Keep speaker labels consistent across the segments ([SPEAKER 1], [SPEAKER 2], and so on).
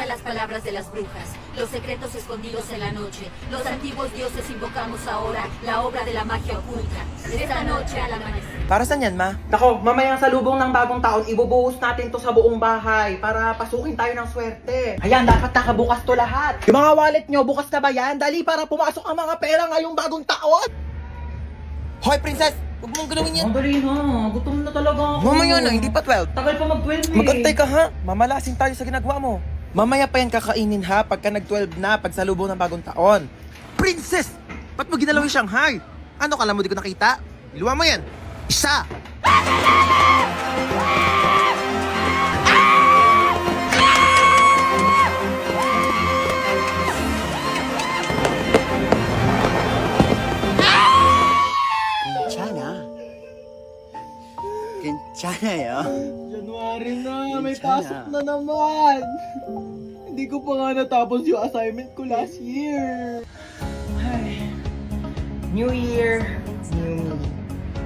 [SPEAKER 1] Escucha las palabras de las brujas, los secretos escondidos en la noche. Los antiguos dioses invocamos ahora la obra de la magia oculta. Esta noche al amanecer.
[SPEAKER 2] Para saan yan, ma?
[SPEAKER 3] Nako, mamayang salubong ng bagong taon, ibubuhos natin to sa buong bahay para pasukin tayo ng swerte. Ayan, dapat nakabukas to lahat. Yung mga wallet nyo, bukas na ba yan? Dali para pumasok ang mga pera ngayong bagong taon.
[SPEAKER 2] Hoy, princess! Huwag mong galawin yan.
[SPEAKER 3] Ang dali na, gutom na talaga ako.
[SPEAKER 2] Mamaya na, hindi pa 12.
[SPEAKER 3] Tagal pa mag-12 eh.
[SPEAKER 2] Magantay ka ha, mamalasin tayo sa ginagawa mo. Mamaya pa yan kakainin ha, pagka nag-12 na, pagsalubong ng bagong taon. Princess! Ba't mo ginalaw yung Shanghai? Ano, kala mo di ko nakita? Iluwa mo yan. Isa!
[SPEAKER 4] 괜찮아요.
[SPEAKER 3] January na, may
[SPEAKER 4] Sana.
[SPEAKER 3] pasok na naman. Hindi ko pa nga natapos yung assignment ko last year. Ay. New Year, new me.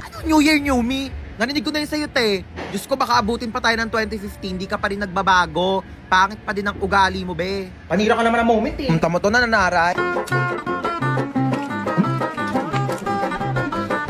[SPEAKER 2] Ano New Year, New Me? Narinig ko na yun sa'yo, te. Diyos ko, baka abutin pa tayo ng 2015, di ka pa rin nagbabago. Pangit pa din ang ugali mo, be.
[SPEAKER 3] Panira ka naman ang moment eh.
[SPEAKER 2] Tamo to na nanaray.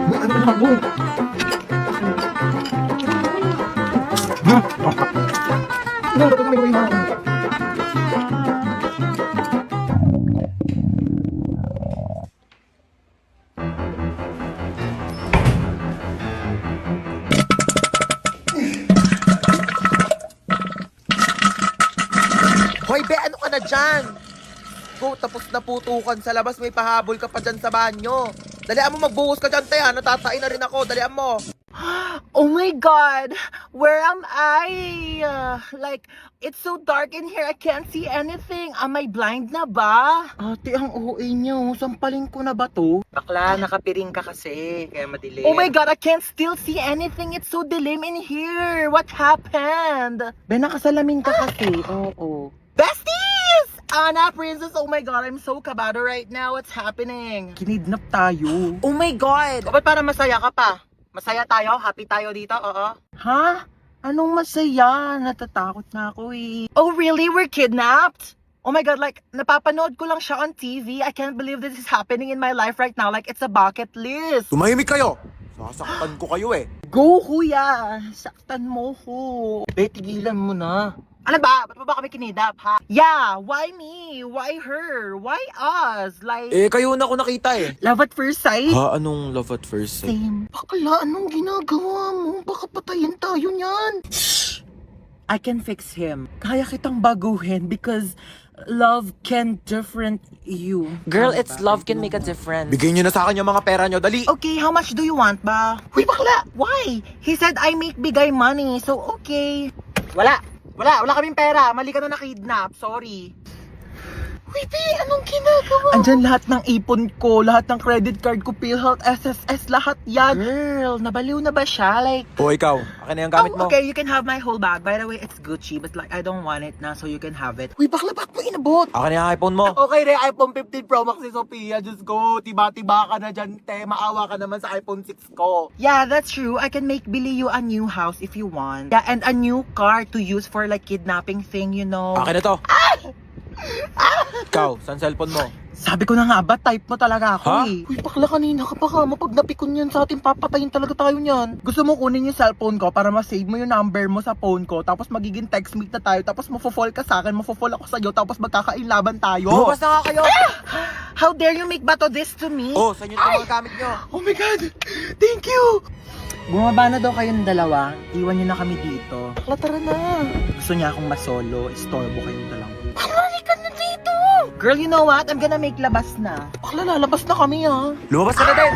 [SPEAKER 3] Ano na boy?
[SPEAKER 2] Hoy, be, ano ka na dyan? Go, tapos na putukan sa labas, may pahabol ka pa dyan sa banyo. Dalian mo, magbuhos ka dyan, te, ha? Natatain na rin ako, dalian mo.
[SPEAKER 3] Oh my God! Where am I? Like, it's so dark in here, I can't see anything. Am I blind na ba? Ate, ang OA niyo. Sampalin ko na ba to?
[SPEAKER 2] Bakla, nakapiring ka kasi, kaya madilim.
[SPEAKER 3] Oh my God, I can't still see anything. It's so dilim in here. What happened? Ben, nakasalamin ka kasi. Oo. Besties! Anna, Princess, oh my God, I'm so kabado right now. What's happening? Kinidnap tayo.
[SPEAKER 2] Oh my God!
[SPEAKER 3] Ba't para masaya ka pa? Masaya tayo? Happy tayo dito? Oo. Ha? Anong masaya? Natatakot na ako eh. Oh really? We're kidnapped? Oh my God, like, napapanood ko lang siya on TV. I can't believe this is happening in my life right now. Like, it's a bucket list.
[SPEAKER 2] Tumahimik kayo! Sasaktan ko kayo eh.
[SPEAKER 3] Go, kuya! Saktan mo ko. Be, tigilan mo na. Ano ba? Ba't ba kami kinidap, ha? Yeah, why me? Why her? Why us? Like,
[SPEAKER 2] Kayo na ako nakita eh.
[SPEAKER 3] love at first sight?
[SPEAKER 2] Ha? Anong love at first sight?
[SPEAKER 3] Same. Bakla, anong ginagawa mo? Baka patayin tayo niyan. Shh! I can fix him. Kaya kitang baguhin because love can different you.
[SPEAKER 5] Girl, it's love can make a difference.
[SPEAKER 2] Bigay nyo na sa akin yung mga pera nyo, dali!
[SPEAKER 3] Okay, how much do you want ba? Uy, bakla! Why? He said I make bigay money, so okay. Wala kaming pera. Mali ka na nakidnap. Sorry. Uy, P, anong ginagawa? Andyan lahat ng ipon ko, lahat ng credit card ko, PhilHealth, SSS, lahat yan. Girl, nabaliw na ba siya? Like,
[SPEAKER 2] O ikaw, akin na yung gamit mo.
[SPEAKER 3] okay, you can have my whole bag. By the way, it's Gucci, but like, I don't want it na, so you can have it. Uy, bakla, ba't mo inabot?
[SPEAKER 2] Akin na yung iPhone mo.
[SPEAKER 3] Okay na, iPhone 15 Pro Max ni Sophia. Diyos ko, tiba-tiba ka na dyan, te. Maawa ka naman sa iPhone 6 ko. Yeah, that's true. I can make Billy you a new house if you want. Yeah, and a new car to use for like kidnapping thing, you know.
[SPEAKER 2] Akin na to. Ikaw, saan cellphone mo?
[SPEAKER 3] Sabi ko na nga ba, type mo talaga ako
[SPEAKER 2] Ha?
[SPEAKER 3] eh. Uy, bakla kanina ka pa ka. Pag napikon yan sa atin, papatayin talaga tayo niyan. Gusto mo kunin yung cellphone ko para ma-save mo yung number mo sa phone ko. Tapos magiging textmate na tayo. Tapos mafo-fall ka sa akin, mafo-fall ako sa'yo. Tapos magkakainlaban tayo.
[SPEAKER 2] Lumabas na nga kayo!
[SPEAKER 3] How dare you make bato this to me?
[SPEAKER 2] Oh, saan yun yung mga gamit nyo?
[SPEAKER 3] Oh my God! Thank you! Bumaba na daw kayong dalawa. Iwan niyo na kami dito. Bakla, tara na. Gusto niya akong masolo. Istorbo kayong dalawa. Bakla, ka na dito! Girl, you know what? I'm gonna make labas na. Bakla, lalabas na kami ha.
[SPEAKER 2] Lumabas ka na din!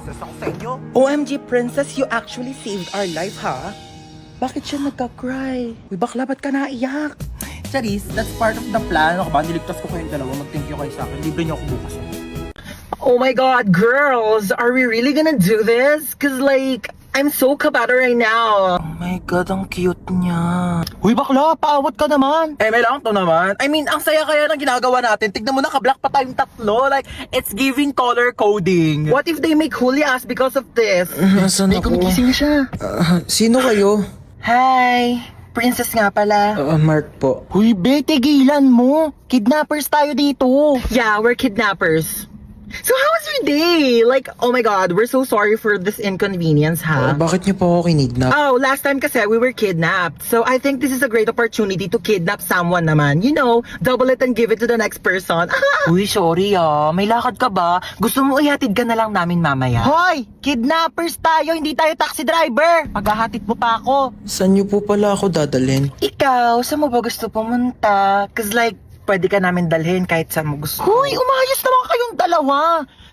[SPEAKER 2] Stress ako sa inyo.
[SPEAKER 3] OMG, Princess, you actually saved our life, ha? Bakit siya nagka-cry? Uy, bakla, ba't ka naiyak? Charis, that's part of the plan. Ako ba, niligtas ko kayong dalawa. Mag-thank you kayo sa akin. Libre niyo ako bukas. Oh my God, girls! Are we really gonna do this? Cause like, I'm so kabado right now. Oh my God, ang cute niya. Uy, bakla, paawat ka naman. May lang to naman. I mean, ang saya kaya ng ginagawa natin. Tignan mo, naka-black pa tayong tatlo. Like, it's giving color coding. What if they make huli us because of this?
[SPEAKER 2] Nasaan
[SPEAKER 3] May gumigising na siya.
[SPEAKER 2] Sino kayo?
[SPEAKER 3] Hi! Princess nga pala.
[SPEAKER 2] Mark po.
[SPEAKER 3] Huy, be, tigilan mo. Kidnappers tayo dito. Yeah, we're kidnappers. So how was your day? Like, oh my God, we're so sorry for this inconvenience, ha?
[SPEAKER 2] Bakit niyo po ako kinidnap?
[SPEAKER 3] Oh, last time kasi we were kidnapped. So I think this is a great opportunity to kidnap someone naman. You know, double it and give it to the next person. Uy, sorry may lakad ka ba? Gusto mo ihatid ka na lang namin mamaya? Hoy! Kidnappers tayo, hindi tayo taxi driver! Paghahatid mo pa ako.
[SPEAKER 2] Saan niyo po pala ako dadalhin?
[SPEAKER 3] Ikaw, saan mo ba gusto pumunta? Cause like, pwede ka namin dalhin kahit saan mo gusto. Hoy, umayos naman kayong dalawa.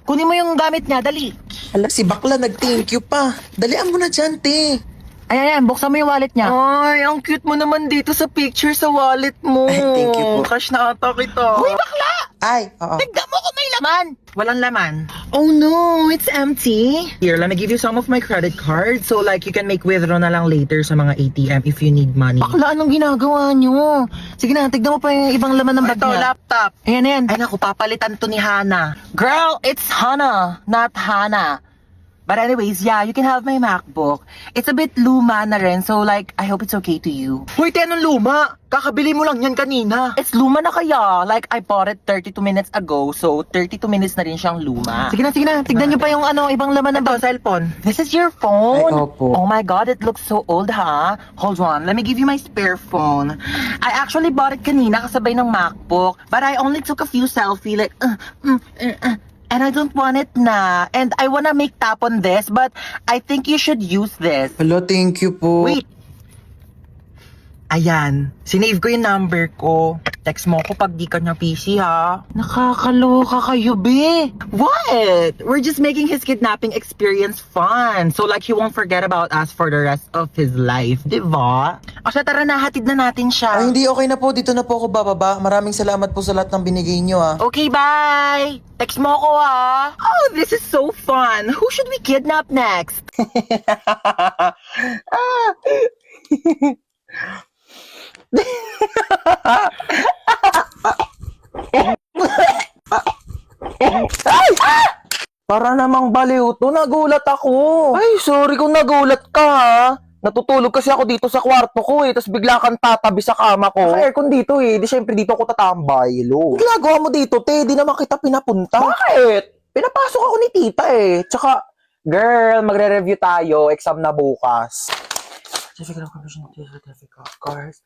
[SPEAKER 3] Kunin mo yung gamit niya, dali.
[SPEAKER 2] Ala, si bakla nag-thank you pa. Dalian mo na dyan, te.
[SPEAKER 3] Ayan, buksan mo yung wallet niya. Ay, ang cute mo naman dito sa picture sa wallet mo.
[SPEAKER 2] Ay, thank you po.
[SPEAKER 3] Cash na ata kita. Hoy, bakla!
[SPEAKER 2] Ay, oo.
[SPEAKER 3] Tignan mo kung may laman. Walang laman. Oh no, it's empty. Here, let me give you some of my credit card so like you can make withdraw na lang later sa mga ATM if you need money. Bakla, anong ginagawa nyo? Sige na, tignan mo pa yung ibang laman ng bag niya. Ito, laptop. Ayan. Ay naku, papalitan to ni Hana. Girl, it's Hana, not Hana. But anyways, yeah, you can have my MacBook. It's a bit luma na rin, so like, I hope it's okay to you. Hoy, anong luma? Kakabili mo lang yan kanina. It's luma na kaya. Like, I bought it 32 minutes ago, so 32 minutes na rin siyang luma. Sige na. Tignan niyo pa yung ibang laman ng cellphone. This is your phone?
[SPEAKER 2] Ay, opo.
[SPEAKER 3] Oh my God, it looks so old, ha? Hold on, let me give you my spare phone. I actually bought it kanina kasabay ng MacBook, but I only took a few selfie, like, and I don't want it na. And I wanna make tap on this, but I think you should use this.
[SPEAKER 2] Hello, thank you po.
[SPEAKER 3] Wait. Ayan. Sinave ko yung number ko. Text mo ko pag di ka niya PC, ha? Nakakaloka kayo, be. What? We're just making his kidnapping experience fun. So like he won't forget about us for the rest of his life. Diba? O siya, tara na. Hatid na natin siya.
[SPEAKER 2] Ay, hindi okay na po. Dito na po ako bababa. Maraming salamat po sa lahat ng binigay niyo, ah.
[SPEAKER 3] Okay, bye! Text mo ko, ha? Oh, this is so fun. Who should we kidnap next?
[SPEAKER 2] Para namang baliw to. Nagulat ako. Ay, sorry kung nagulat ka, ha. Natutulog kasi ako dito sa kwarto ko, eh. Tapos bigla kang tatabi sa kama ko. Naka-aircon dito, eh. Di syempre dito ako tatambay, lo. Ginagawa mo dito, te. Di naman kita pinapunta. Bakit? Pinapasok ako ni tita, eh. Tsaka, girl, magre-review tayo. Exam na bukas. Certificate of completion, certificate of course.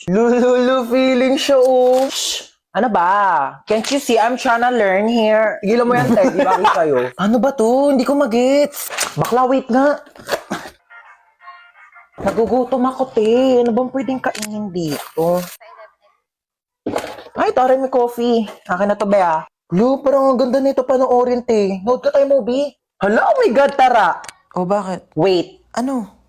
[SPEAKER 2] Lulu, feeling siya, oh. Shh! Ano ba? Can't you see I'm trying to learn here? Gilan mo yan, Ted. Di ba ako sa'yo? Ano ba to? Hindi ko magets. Bakla, wait nga. Nagugutom ako, te. Ano bang pwedeng kainin dito? Ay, tara, may coffee. Akin na to, Bea. Lu, parang ang ganda nito panoorin, te. Nood ka tayo, movie. Hala, oh my God, tara. Oh, bakit? Wait. Ano?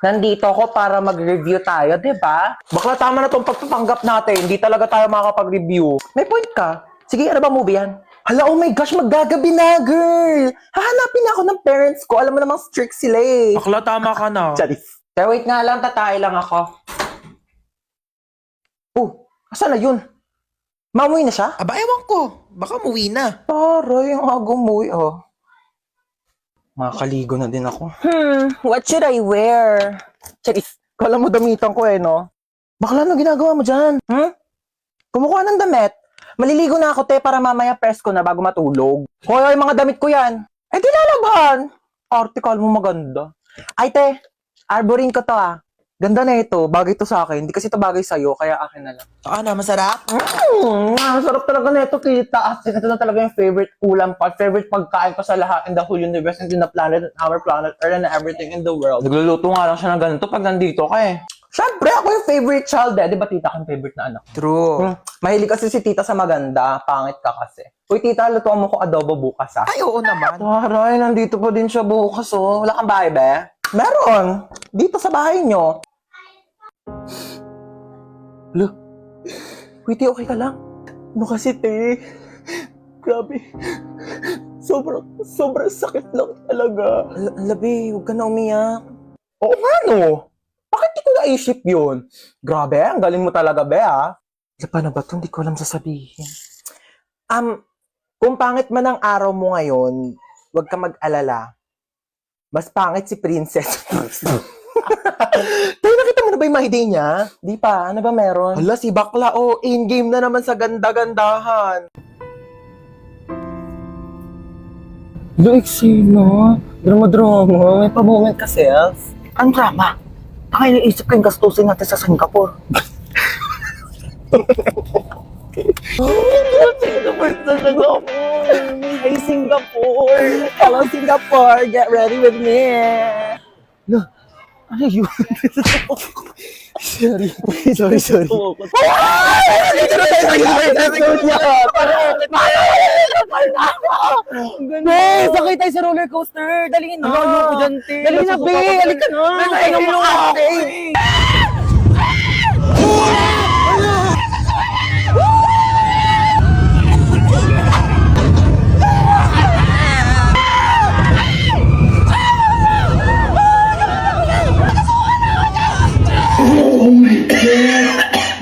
[SPEAKER 2] Nandito ako para mag-review tayo, di ba? Bakla, tama na tong pagpapanggap natin. Hindi talaga tayo makakapag-review. May point ka. Sige, ano ba movie yan? Hala, oh my gosh, maggagabi na, girl! Hahanapin ako ng parents ko. Alam mo namang strict sila, eh.
[SPEAKER 4] Bakla, tama ka na.
[SPEAKER 2] Charis. Pero wait nga lang, tatay lang ako. Oh, asan na yun? Mamuwi na siya? Aba, ewan ko. Baka muwi na. Taray, ang agong muwi, oh. Makakaligo na din ako. What should I wear? Charis, kala mo damitan ko eh, no? Bakla, ano ginagawa mo dyan? Kumukuha ng damit. Maliligo na ako, te, para mamaya press ko na bago matulog. Hoy, mga damit ko yan. Eh, di lalaban. Article mo maganda. Ay, te, arborin ko to, ah. Ganda na ito. Bagay to sa akin. Hindi kasi ito bagay sa'yo, kaya akin na lang. Na, masarap? Masarap talaga na ito, kita. As in, ito na talaga yung favorite ulam pa. Favorite pagkain ko sa lahat in the whole universe and in the planet, and our planet, Earth, and everything in the world. Nagluluto nga lang siya ng ganito pag nandito ka eh. Siyempre, ako yung favorite child eh. Di ba tita ko yung favorite na anak? True. Mahilig kasi si tita sa maganda. Pangit ka kasi. Uy, tita, lutuan mo ko adobo bukas, ah. Ay, oo naman. Taray, nandito pa din siya bukas, oh. Wala kang bahay, be? Meron. Dito sa bahay nyo. Lo. Wait, okay ka lang? Ano kasi, te? Grabe. Sobrang sakit lang talaga. Labi, huwag ka na umiyak. Oo nga, no? Bakit di ko naisip yun? Grabe, ang galing mo talaga, be, ah. Paano ba ito? Hindi ko alam sasabihin. Kung pangit man ang araw mo ngayon, huwag ka mag-alala. Mas pangit si Princess.
[SPEAKER 3] Tayo, nakita mo na ba yung my day niya? Di pa, ano ba meron? Hala, si bakla, in-game na naman sa ganda-gandahan.
[SPEAKER 4] Luiksino, drama-drama, may pa-moment ka, self. Ang drama? Ang iniisip ko yung gastusin natin sa Singapore. Ay, Singapore! Hello, Singapore! Get ready with me! Ano yun? Sorry. Be, sakay tayo sa roller coaster. Dali na. Ayoko dyan, te. Dali na, be. Halika na. Ayoko mo ako.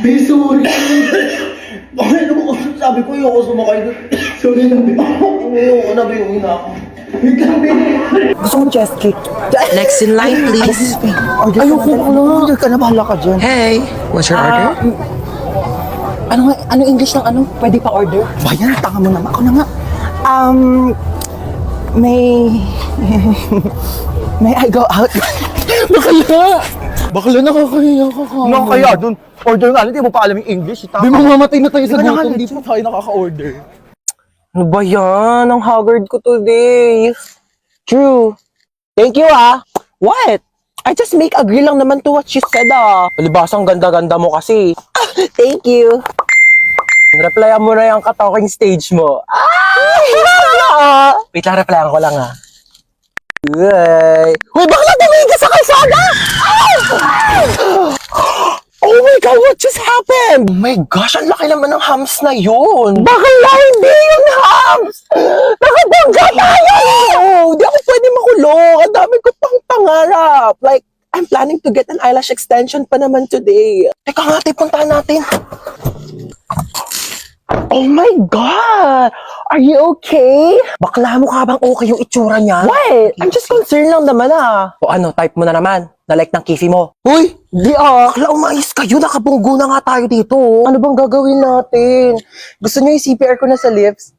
[SPEAKER 6] Be, sorry. Bakit naman ako sabi ko yung ako sumakay doon? Sorry na, be. Ayoko na, be. Uwi na ako. Wait lang, be.
[SPEAKER 4] Gusto mong chest kick?
[SPEAKER 5] Next in line, please.
[SPEAKER 4] Ayoko na. Order ka na. Bahala ka dyan.
[SPEAKER 5] Hey, what's your order?
[SPEAKER 4] Ano English ng ano? Pwede pa order? Bayan, tanga mo naman. Ako na nga. May I go out?
[SPEAKER 3] Bakla, nakakahiya ka ka.
[SPEAKER 4] Nakakaya dun. Order nga, hindi mo pa alam yung English.
[SPEAKER 3] Di mamamatay na tayo sa
[SPEAKER 4] Di ba
[SPEAKER 3] gutom,
[SPEAKER 4] nga,
[SPEAKER 3] di pa tayo nakaka-order.
[SPEAKER 4] Ano ba yan? Ang haggard ko today. True. Thank you, ah. What? I just make agree lang naman to what you said, ah. Palibasang ganda-ganda mo kasi. Thank you. Replyan mo na yung ka-talking stage mo. Wait lang, replyan ko lang, ah. Uy, bakla tumigil sa kalsada? Oh my God, what just happened? Oh my gosh, ang laki naman ng hams na yun. Bakla, hindi yun hams! Nakabangga tayo! Hindi ako pwede makulong. Ang dami ko pang pangarap. Like, I'm planning to get an eyelash extension pa naman today. Teka nga, puntahan natin. Oh my God! Are you okay? Bakla mo ka bang okay yung itsura niya? What? I'm just concerned lang naman, ah. O ano, type mo na naman. Na-like ng kisi mo. Uy! Di ah! Bakla, umayos kayo. Nakabunggo na nga tayo dito. Ano bang gagawin natin? Gusto niyo yung CPR ko na sa lips?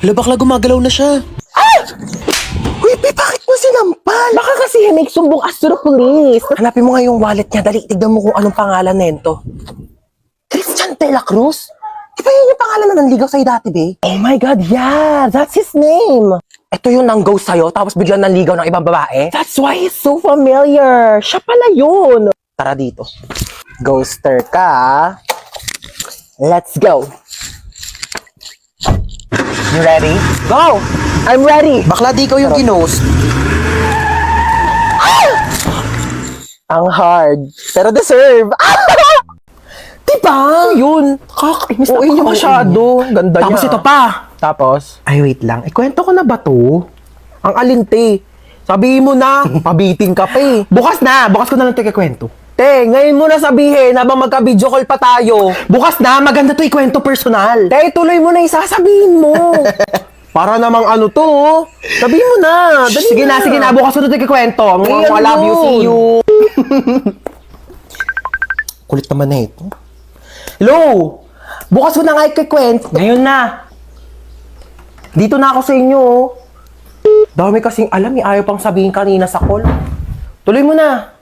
[SPEAKER 3] Hala, bakla, gumagalaw na siya.
[SPEAKER 4] Uy, Pe, bakit mo sinampal? Baka kasi may sumbong us to the police. Hanapin mo nga yung wallet niya. Dali, tignan mo kung anong pangalan nento. Christian de la Cruz? Di ba yun yung pangalan na nanligaw sa'yo dati, be? Oh my God, yeah! That's his name! Ito yung nang-ghost sa'yo, tapos biglang nanligaw ng ibang babae? That's why he's so familiar! Siya pala yun! Tara dito. Ghoster ka, ah. Let's go! You ready? Go! I'm ready!
[SPEAKER 3] Bakla, di ikaw yung ginost.
[SPEAKER 4] Ang hard, pero deserve! Diba? Yun. Kakainis na
[SPEAKER 3] niyo masyado. Ganda
[SPEAKER 4] Tapos
[SPEAKER 3] niya.
[SPEAKER 4] ito pa. Tapos?
[SPEAKER 3] Ay, wait lang. Ikwento ko na ba to?
[SPEAKER 4] Ang alinte. Sabihin mo na, pabiting ka pa eh.
[SPEAKER 3] Bukas ko na lang ito ikikwento.
[SPEAKER 4] Te, ngayon mo na sabihin habang magka-video call pa tayo.
[SPEAKER 3] Bukas na, maganda to ikwento personal.
[SPEAKER 4] Te, tuloy mo na yung sasabihin mo. Para namang ano to, oh. Sabihin mo na. Dali
[SPEAKER 3] Sige na, bukas ko na ito ikikwento.
[SPEAKER 4] Ay,
[SPEAKER 3] I love you,
[SPEAKER 4] ano
[SPEAKER 3] see you.
[SPEAKER 4] yun?
[SPEAKER 3] Kulit naman na ito. Hello! Bukas ko na nga ikikwento.
[SPEAKER 4] Ngayon na. Dito na ako sa inyo, oh. Dami kasing alam, ayaw pang sabihin kanina sa call. Tuloy mo na.